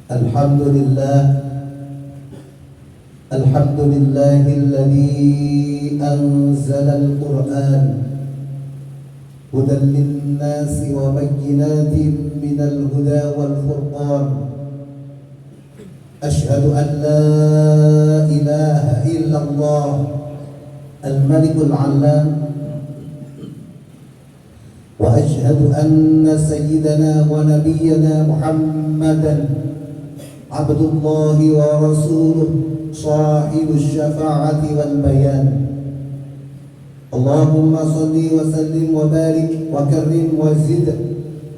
Alhamdulillah, alhamdulillahilladzi anzala al-Qur'an hudan lin-nasi wa bayyinatin minal huda wal furqan. Asyhadu an la ilaha illallah al-malikul 'allam wa asyhadu anna sayyidana wa nabiyyana Muhammadan Abdullahi wa rasuluh sahibus syafa'ati wal bayan. Allahumma salli wa sallim wa barik wa karrim wa zid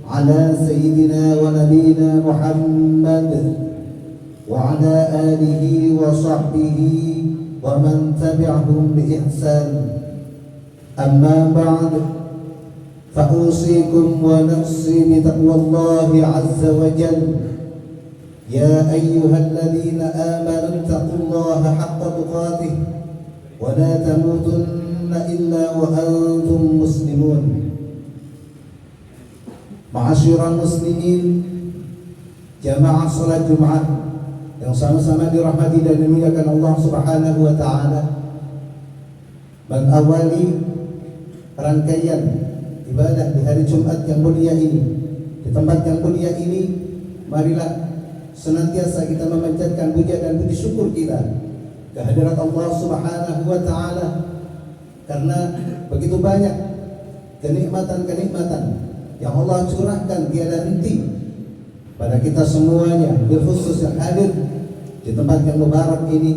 ala sayyidina wa nabiyina Muhammad wa ala alihi wa sahbihi wa man tabi'ahum bi ihsan. Amma ba'd, fa usikum wa nafsi bi taqwallahi azza wa jalla. يا أيها الذين آمنوا اتقوا الله حق تقاته ولا تموتن إلا وأنتم مسلمون. Ma'asyiral muslimin, jamaah salat Jumat yang sama-sama dirahmati dan dimuliakan Allah Subhanahu wa taala, mengawali rangkaian ibadah di hari Jumat yang mulia ini, di tempat yang mulia ini, marilah senantiasa kita memanjatkan puja dan puji syukur kita kehadirat Allah Subhanahu wa taala, karena begitu banyak kenikmatan-kenikmatan yang Allah curahkan tiada henti pada kita semuanya, khusus yang hadir di tempat yang mubarak ini,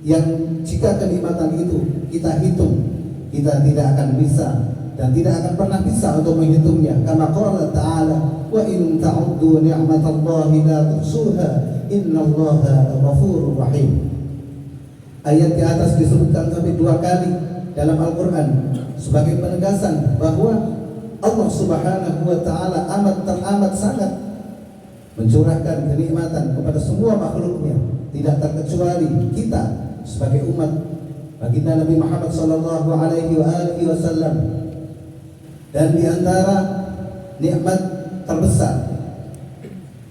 yang jika kenikmatan itu kita hitung, kita tidak akan bisa dan tidak akan pernah bisa untuk menghitungnya. Kama qala ta'ala, wa in ta'uddu ni'matallahi la tuhsuha innallaha ghafurur rahim. Ayat di atas disebutkan sampai 2 kali dalam Al-Quran sebagai penegasan bahwa Allah Subhanahu wa taala teramat sangat mencurahkan kenikmatan kepada semua makhluknya, tidak terkecuali kita sebagai umat baginda Nabi Muhammad sallallahu alaihi wasallam. Dan di antara nikmat terbesar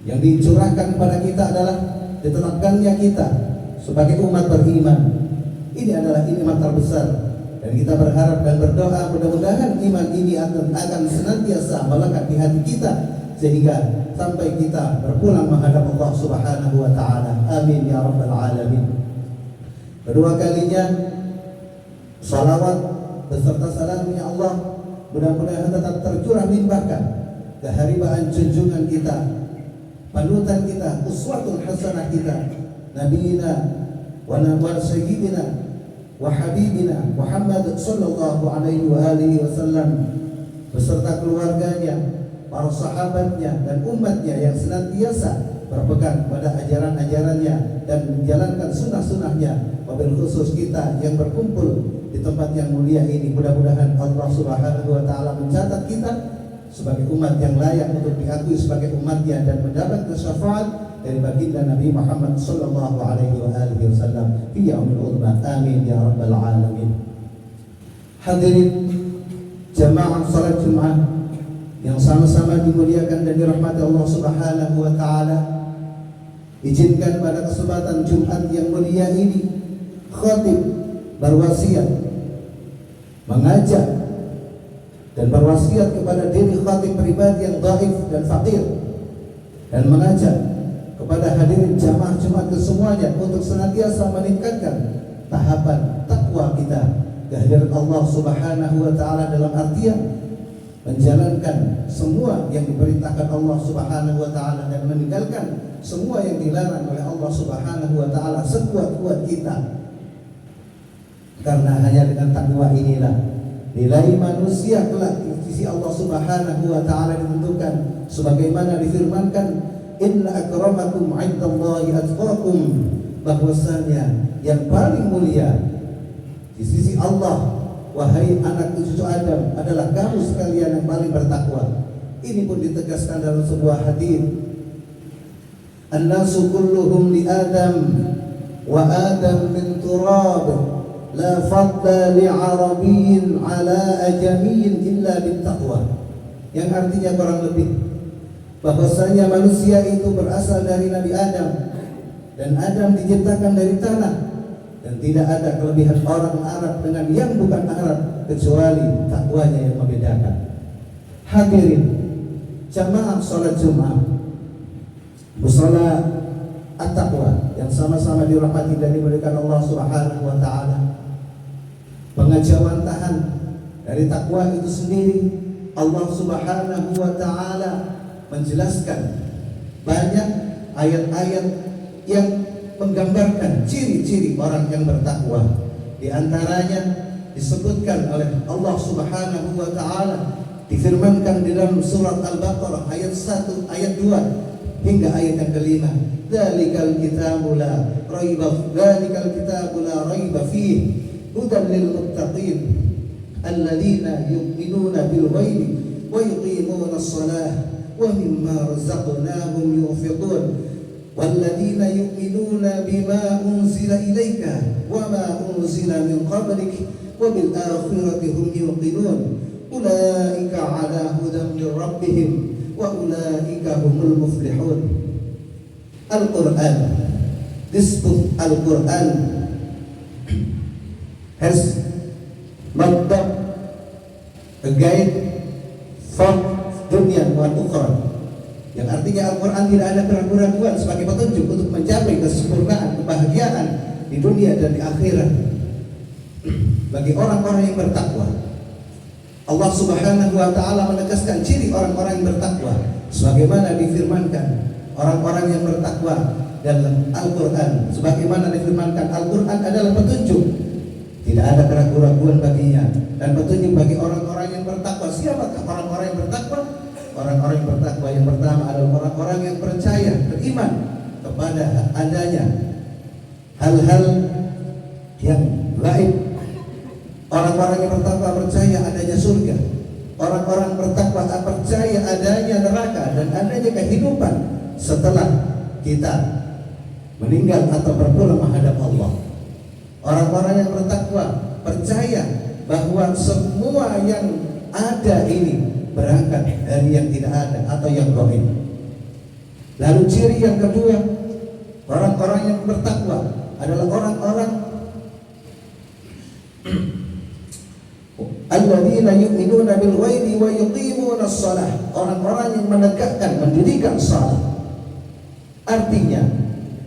yang dicurahkan kepada kita adalah ditetapkannya kita sebagai umat beriman. Ini adalah nikmat terbesar, dan kita berharap dan berdoa mudah-mudahan iman ini akan senantiasa melekat di hati kita sehingga sampai kita berpulang menghadap Allah Subhanahu wa taala. Amin ya rabbal alamin. Kedua kalinya salawat beserta salamnya Allah mudah-mudahan tetap tercurah limpahkan keharibaan junjungan kita, panutan kita, uswatun hasanah kita, nabiyina wa sayyidina wa habibina Muhammad sallallahu alaihi wa alihi wasallam beserta keluarganya, para sahabatnya dan umatnya yang senantiasa berpegang pada ajaran-ajarannya dan menjalankan sunnah-sunnahnya. Wabil khusus kita yang berkumpul di tempat yang mulia ini, mudah-mudahan Allah Subhanahu wa taala mencatat kita sebagai umat yang layak untuk diakui sebagai umatnya dan mendapat syafaat dari baginda Nabi Muhammad sallallahu alaihi wasallam fi yaumil ummah. Amin ya rabbal alamin. Hadirin jamaah salat Jumat yang sama-sama dimuliakan dan dirahmati Allah Subhanahu wa taala, izinkan pada kesempatan Jumat yang mulia ini khatib berwasiat, mengajak dan berwasiat kepada diri khatib pribadi yang dhaif dan fakir, dan mengajak kepada hadirin jamaah Jumat kesemuanya untuk senantiasa meningkatkan tahapan takwa kita kehadirat Allah Subhanahu wa taala, dalam artian menjalankan semua yang diperintahkan Allah Subhanahu wa taala dan meninggalkan semua yang dilarang oleh Allah Subhanahu wa taala sekuat-kuat kita. Karena hanya dengan takwa inilah nilai manusia kelak di sisi Allah Subhanahu wa taala ditentukan, sebagaimana difirmankan, inna akramakum 'indallahi atqakum, bahwasanya yang paling mulia di sisi Allah, wahai anak cucu Adam, adalah kamu sekalian yang paling bertakwa. Ini pun ditegaskan dalam sebuah hadis, an-nasu kulluhum li Adam wa Adam min turab, la fadla li arabiyyin ala ajamiyyin illa bit taqwa. Yang artinya kurang lebih bahwasanya manusia itu berasal dari Nabi Adam, dan Adam diciptakan dari tanah, dan tidak ada kelebihan orang Arab dengan yang bukan Arab kecuali takwanya yang membedakan. Hadirin jamaah salat Jumat, musala at-taqwa yang sama-sama dirahmati dan dimuliakan Allah Subhanahu wa taala. Pengajawantahan dari takwa itu sendiri, Allah Subhanahu wa taala menjelaskan banyak ayat-ayat yang menggambarkan ciri-ciri orang yang bertakwa. Di antaranya disebutkan oleh Allah Subhanahu wa taala, difirmankan di dalam surat Al-Baqarah ayat 1, ayat 2 hingga ayat yang kelima. Dzalikal kitabu la raiba fihi hudan lil muttaqin alladzina yu'minuna bil ghaibi wa yuqimuna as-salata wa mimma razaqnahum yunfiqun walladzina yu'minuna bima unzila ilaika wa ma unzila min qablik wa bil akhirati hum yuqinun ulaika ala hudan min rabbihim wa ulaika humul muflihun. Al-Quran, this book Al-Quran has mapped a guide for dunia wal ukhra, yang artinya Al-Quran tidak ada keraguan-keraguan sebagai petunjuk untuk mencapai kesempurnaan, kebahagiaan di dunia dan di akhirat bagi orang-orang yang bertakwa. Allah Subhanahu wa taala menegaskan ciri orang-orang yang bertakwa sebagaimana difirmankan orang-orang yang bertakwa dalam Al-Quran, sebagaimana difirmankan Al-Quran adalah petunjuk, tidak ada keraguan-keraguan baginya dan petunjuk bagi orang-orang yang bertakwa. Siapakah orang-orang yang bertakwa? Orang-orang yang bertakwa yang pertama adalah orang-orang yang percaya, beriman kepada adanya hal-hal yang gaib. Orang-orang yang bertakwa percaya adanya surga. Orang-orang bertakwa percaya adanya neraka dan adanya kehidupan setelah kita meninggal atau berpulang menghadap Allah. Orang-orang yang bertakwa percaya bahwa semua yang ada ini berangkat dari yang tidak ada atau yang gaib. Lalu ciri yang kedua, orang-orang yang bertakwa adalah orang-orang alladzina yu'minuna bil ghaibi wa yuqimuna shalah, orang-orang yang menegakkan, mendirikan salat. Artinya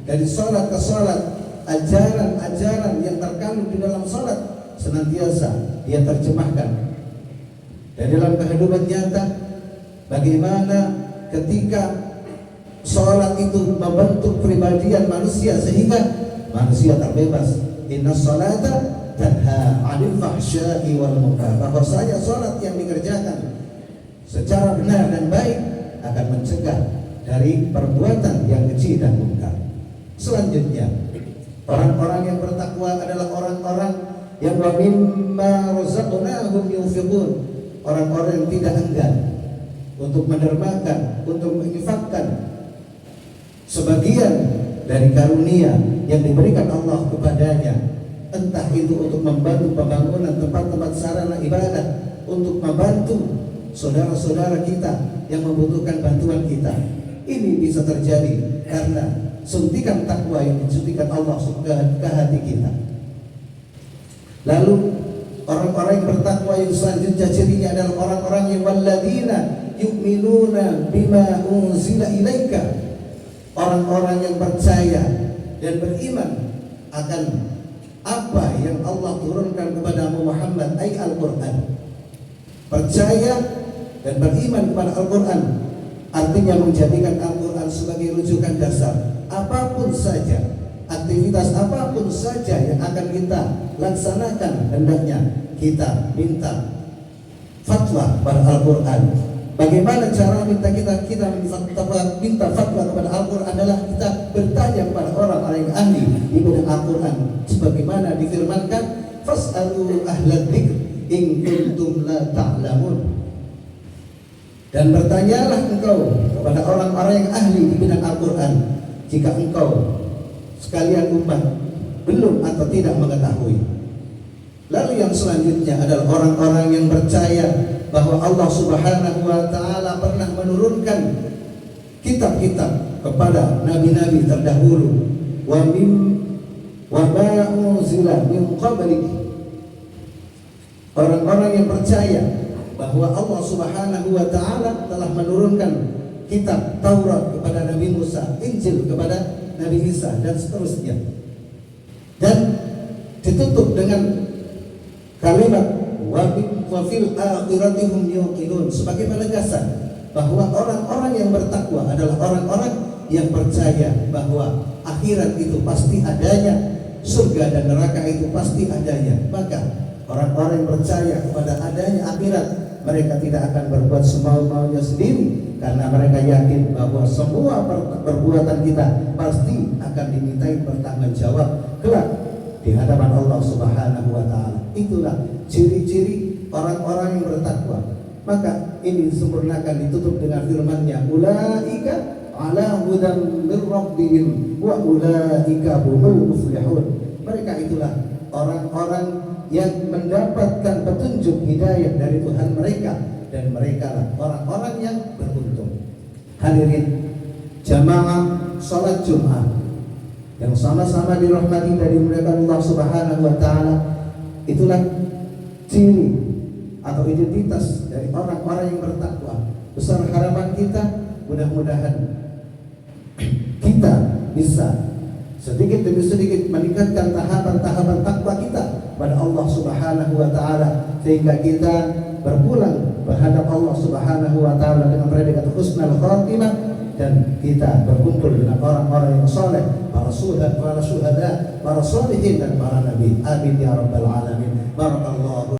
dari salat ke salat, ajaran-ajaran yang terkandung di dalam salat senantiasa dia terjemahkan. Dan dalam kehidupan nyata, bagaimana ketika salat itu membentuk kepribadian manusia sehingga manusia terbebas. Inna salata tanha 'anil fahsya'i wal munkar. Bahwasanya salat yang dikerjakan secara benar dan baik akan mencegah dari perbuatan yang keji dan munkar. Selanjutnya, orang-orang yang bertakwa adalah orang-orang yang wa mimma razaqnahum yunfiqun, orang-orang yang tidak enggan untuk mendermakan, untuk menginfakkan sebagian dari karunia yang diberikan Allah kepadanya, entah itu untuk membantu pembangunan tempat-tempat sarana ibadah, untuk membantu saudara-saudara kita yang membutuhkan bantuan kita. Ini bisa terjadi karena suntikan takwa yang disuntikan Allah ke hati kita. Lalu orang-orang yang bertakwa yang selanjutnya cirinya adalah orang-orang yang walladzina yu'minuna bima unzila ilaika, orang-orang yang percaya dan beriman akan apa yang Allah turunkan kepada Muhammad, ay Al-Quran. Percaya dan beriman kepada Al-Quran artinya menjadikan Al-Quran sebagai rujukan dasar. Apapun saja, aktivitas apapun saja yang akan kita laksanakan, hendaknya kita minta fatwa pada Al-Quran. Bagaimana cara minta minta fatwa kepada Al-Quran adalah kita bertanya kepada orang-orang yang ahli di bidang Al-Quran, sebagaimana difirmankan fas'alu ahlad dzikr in kuntum la ta'lamun. Dan bertanyalah engkau kepada orang-orang yang ahli di bidang Al-Quran jika engkau sekalian umat belum atau tidak mengetahui. Lalu yang selanjutnya adalah orang-orang yang percaya bahwa Allah Subhanahu wa taala pernah menurunkan kitab-kitab kepada nabi-nabi terdahulu, wa ma unzila min qablik, orang-orang yang percaya bahwa Allah Subhanahu wa taala telah menurunkan kitab Taurat kepada Nabi Musa, Injil kepada Nabi Isa, dan seterusnya. Dan ditutup dengan kalimat wa fil akhirati hum yuqinun, sebagai penegasan bahwa orang-orang yang bertakwa adalah orang-orang yang percaya bahwa akhirat itu pasti adanya, surga dan neraka itu pasti adanya. Maka orang-orang yang percaya kepada adanya akhirat, mereka tidak akan berbuat semau-maunya sendiri, karena mereka yakin bahwa semua perbuatan kita pasti akan dimintai pertanggungjawab kelak di hadapan Allah Subhanahu wa taala. Itulah ciri-ciri orang-orang yang bertakwa. Maka ini disempurnakan, ditutup dengan firman-Nya, ulaika ala hudan mir rabbihim wa ulaika humul muflihun. Mereka itulah orang-orang yang mendapatkan petunjuk hidayah dari Tuhan mereka, dan mereka lah orang-orang yang beruntung. Hadirin jamaah salat Jumat yang sama-sama dirahmati dari dimuliakan Allah Subhanahu wa taala, itulah ciri atau identitas dari orang-orang yang bertakwa. Besar harapan kita, mudah-mudahan kita bisa sedikit demi sedikit meningkatkan tahapan-tahapan takwa kita pada Allah Subhanahu wa taala, sehingga kita berpulang berhadap Allah Subhanahu wa taala dengan predikat husnul khatimah, dan kita berkumpul dengan orang-orang yang saleh, para syuhada, para sholihin, dan para nabi. Amin ya rabbal alamin. Barakallahu